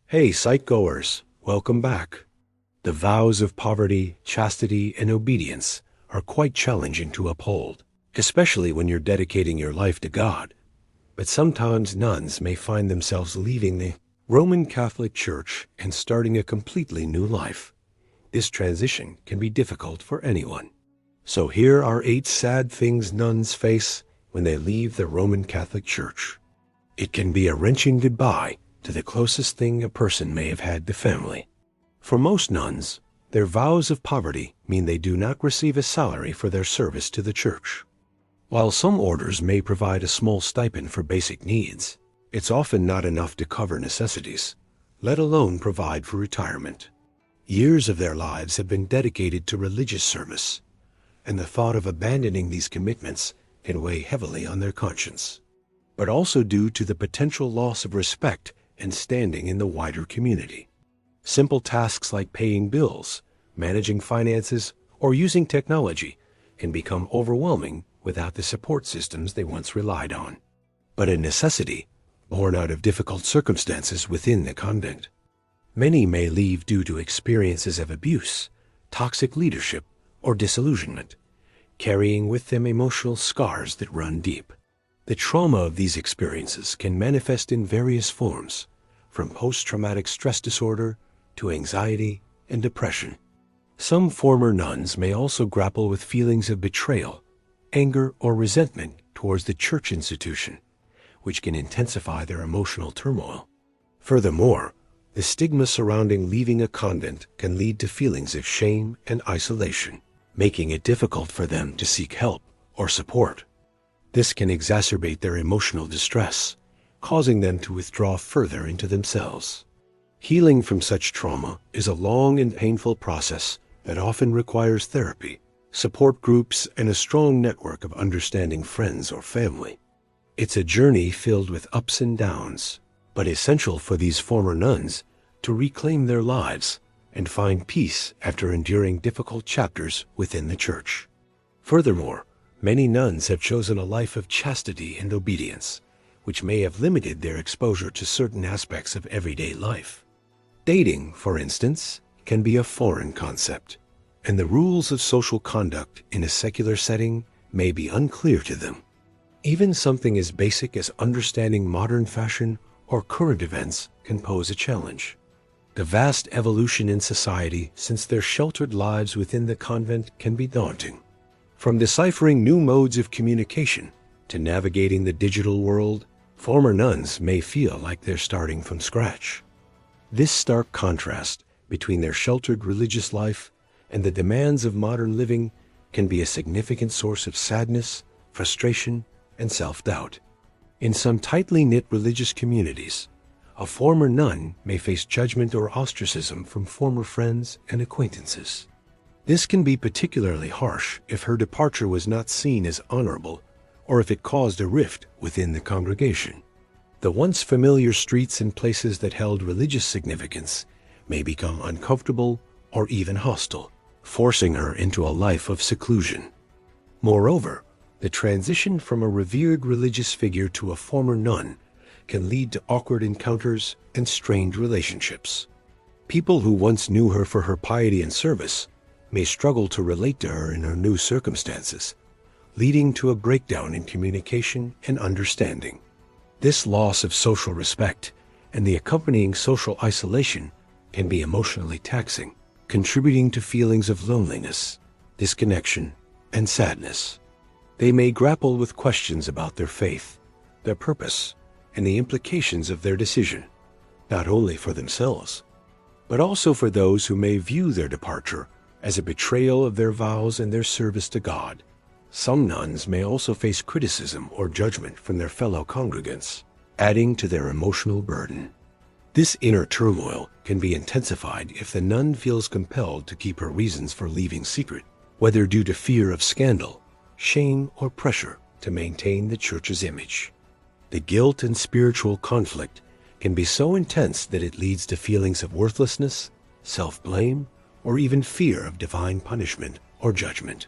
Hey, site-goers, welcome back. The vows of poverty, chastity, and obedience are quite challenging to uphold, especially when you're dedicating your life to God. But sometimes nuns may find themselves leaving the Roman Catholic Church and starting a completely new life. This transition can be difficult for anyone. So here are 8 sad things nuns face when they leave the Roman Catholic Church. It can be a wrenching goodbye to the closest thing a person may have had to family. For most nuns, their vows of poverty mean they do not receive a salary for their service to the church. While some orders may provide a small stipend for basic needs, it's often not enough to cover necessities, let alone provide for retirement. Years of their lives have been dedicated to religious service, and the thought of abandoning these commitments can weigh heavily on their conscience, but also due to the potential loss of respect and standing in the wider community. Simple tasks like paying bills, managing finances, or using technology can become overwhelming without the support systems they once relied on. But a necessity born out of difficult circumstances within the convent. Many may leave due to experiences of abuse, toxic leadership, or disillusionment, carrying with them emotional scars that run deep. The trauma of these experiences can manifest in various forms, from post-traumatic stress disorder to anxiety and depression. Some former nuns may also grapple with feelings of betrayal, anger, or resentment towards the church institution, which can intensify their emotional turmoil. Furthermore, the stigma surrounding leaving a convent can lead to feelings of shame and isolation, making it difficult for them to seek help or support. This can exacerbate their emotional distress, causing them to withdraw further into themselves. Healing from such trauma is a long and painful process that often requires therapy, support groups, and a strong network of understanding friends or family. It's a journey filled with ups and downs, but essential for these former nuns to reclaim their lives and find peace after enduring difficult chapters within the church. Furthermore, many nuns have chosen a life of chastity and obedience, which may have limited their exposure to certain aspects of everyday life. Dating, for instance, can be a foreign concept, and the rules of social conduct in a secular setting may be unclear to them. Even something as basic as understanding modern fashion or current events can pose a challenge. The vast evolution in society since their sheltered lives within the convent can be daunting. From deciphering new modes of communication to navigating the digital world, former nuns may feel like they're starting from scratch. This stark contrast between their sheltered religious life and the demands of modern living can be a significant source of sadness, frustration, and self-doubt. In some tightly knit religious communities, a former nun may face judgment or ostracism from former friends and acquaintances. This can be particularly harsh if her departure was not seen as honorable or if it caused a rift within the congregation. The once familiar streets and places that held religious significance may become uncomfortable or even hostile, forcing her into a life of seclusion. Moreover, the transition from a revered religious figure to a former nun can lead to awkward encounters and strained relationships. People who once knew her for her piety and service may struggle to relate to her in her new circumstances, leading to a breakdown in communication and understanding. This loss of social respect and the accompanying social isolation can be emotionally taxing, contributing to feelings of loneliness, disconnection, and sadness. They may grapple with questions about their faith, their purpose, and the implications of their decision, not only for themselves, but also for those who may view their departure as a betrayal of their vows and their service to God. Some nuns may also face criticism or judgment from their fellow congregants, adding to their emotional burden. This inner turmoil can be intensified if the nun feels compelled to keep her reasons for leaving secret, whether due to fear of scandal, shame, or pressure to maintain the church's image. The guilt and spiritual conflict can be so intense that it leads to feelings of worthlessness, self-blame, or even fear of divine punishment or judgment.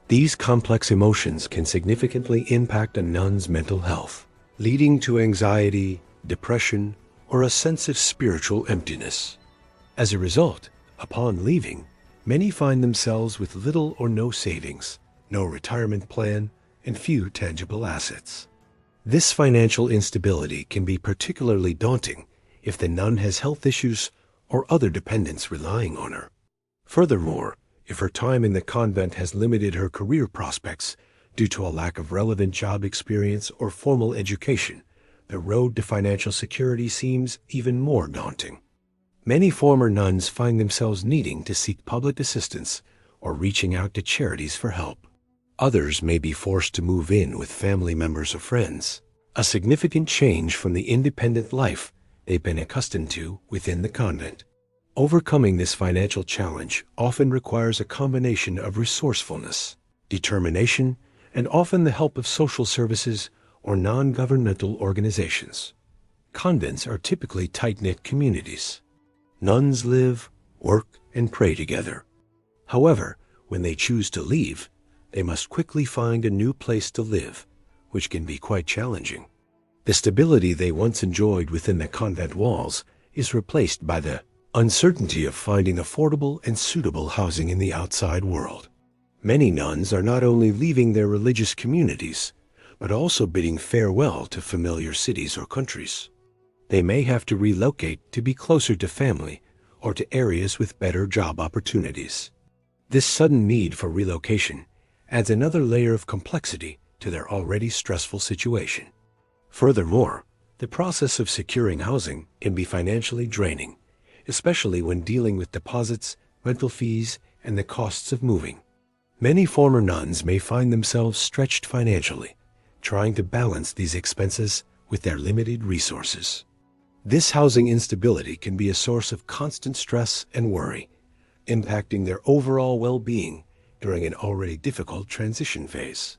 These complex emotions can significantly impact a nun's mental health, leading to anxiety, depression, or a sense of spiritual emptiness. As a result, upon leaving, many find themselves with little or no savings, no retirement plan, and few tangible assets. This financial instability can be particularly daunting if the nun has health issues or other dependents relying on her. Furthermore, if her time in the convent has limited her career prospects due to a lack of relevant job experience or formal education, the road to financial security seems even more daunting. Many former nuns find themselves needing to seek public assistance or reaching out to charities for help. Others may be forced to move in with family members or friends, a significant change from the independent life they've been accustomed to within the convent. Overcoming this financial challenge often requires a combination of resourcefulness, determination, and often the help of social services or non-governmental organizations. Convents are typically tight-knit communities. Nuns live, work, and pray together. However, when they choose to leave, they must quickly find a new place to live, which can be quite challenging. The stability they once enjoyed within the convent walls is replaced by the uncertainty of finding affordable and suitable housing in the outside world. Many nuns are not only leaving their religious communities, but also bidding farewell to familiar cities or countries. They may have to relocate to be closer to family or to areas with better job opportunities. This sudden need for relocation adds another layer of complexity to their already stressful situation. Furthermore, the process of securing housing can be financially draining, especially when dealing with deposits, rental fees, and the costs of moving. Many former nuns may find themselves stretched financially, trying to balance these expenses with their limited resources. This housing instability can be a source of constant stress and worry, impacting their overall well-being during an already difficult transition phase.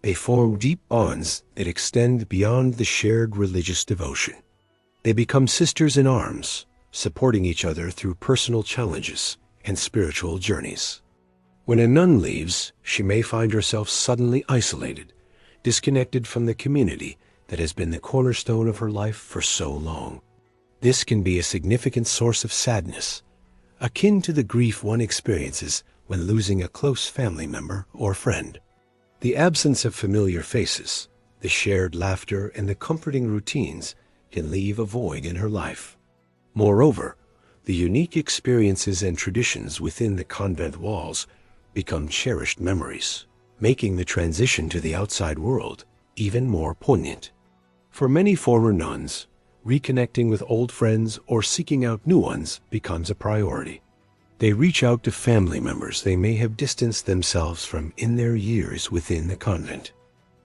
They form deep bonds that extend beyond the shared religious devotion. They become sisters in arms, supporting each other through personal challenges and spiritual journeys. When a nun leaves, she may find herself suddenly isolated, disconnected from the community that has been the cornerstone of her life for so long. This can be a significant source of sadness, akin to the grief one experiences when losing a close family member or friend. The absence of familiar faces, the shared laughter, and the comforting routines can leave a void in her life. Moreover, the unique experiences and traditions within the convent walls become cherished memories, making the transition to the outside world even more poignant. For many former nuns, reconnecting with old friends or seeking out new ones becomes a priority. They reach out to family members they may have distanced themselves from in their years within the convent.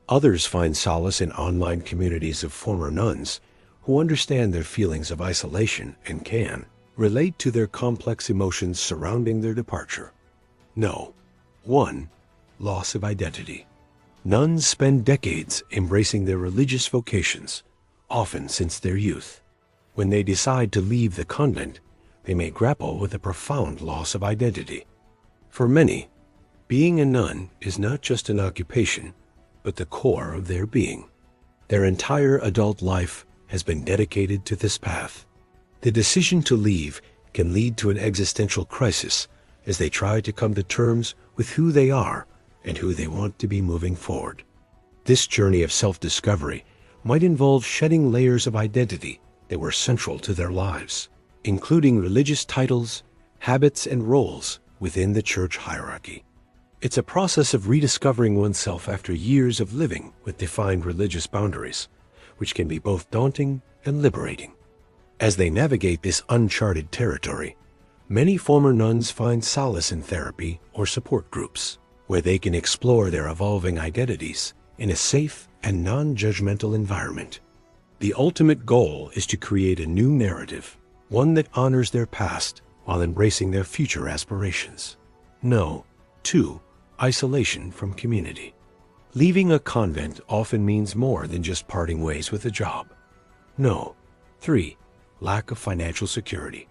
Others find solace in online communities of former nuns who understand their feelings of isolation and can relate to their complex emotions surrounding their departure. 1. Loss of identity. Nuns spend decades embracing their religious vocations, often since their youth. When they decide to leave the convent, they may grapple with a profound loss of identity. For many, being a nun is not just an occupation, but the core of their being. Their entire adult life has been dedicated to this path. The decision to leave can lead to an existential crisis as they try to come to terms with who they are and who they want to be moving forward. This journey of self-discovery might involve shedding layers of identity that were central to their lives, including religious titles, habits, and roles within the church hierarchy. It's a process of rediscovering oneself after years of living with defined religious boundaries, which can be both daunting and liberating. As they navigate this uncharted territory, many former nuns find solace in therapy or support groups, where they can explore their evolving identities in a safe and non-judgmental environment. The ultimate goal is to create a new narrative, one that honors their past while embracing their future aspirations. 2. Isolation from community. Leaving a convent often means more than just parting ways with a job. 3. Lack of financial security.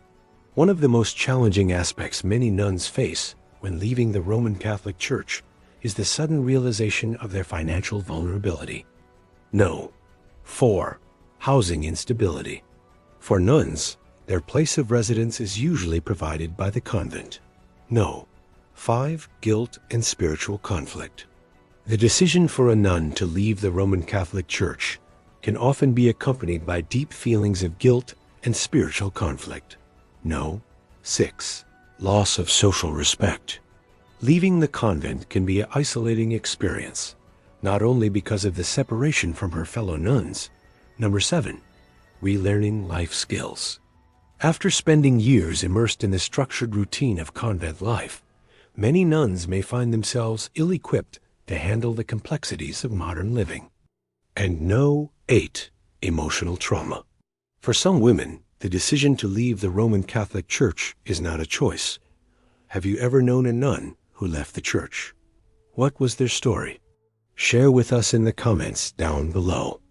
One of the most challenging aspects many nuns face when leaving the Roman Catholic Church is the sudden realization of their financial vulnerability. 4. Housing instability. For nuns, their place of residence is usually provided by the convent. No. 5. Guilt and spiritual conflict. The decision for a nun to leave the Roman Catholic Church can often be accompanied by deep feelings of guilt and spiritual conflict. No. 6. Loss of social respect. Leaving the convent can be an isolating experience, not only because of the separation from her fellow nuns. Number 7. Relearning life skills. After spending years immersed in the structured routine of convent life, many nuns may find themselves ill-equipped to handle the complexities of modern living. And no. 8. Emotional trauma. For some women, the decision to leave the Roman Catholic Church is not a choice. Have you ever known a nun who left the church? What was their story? Share with us in the comments down below.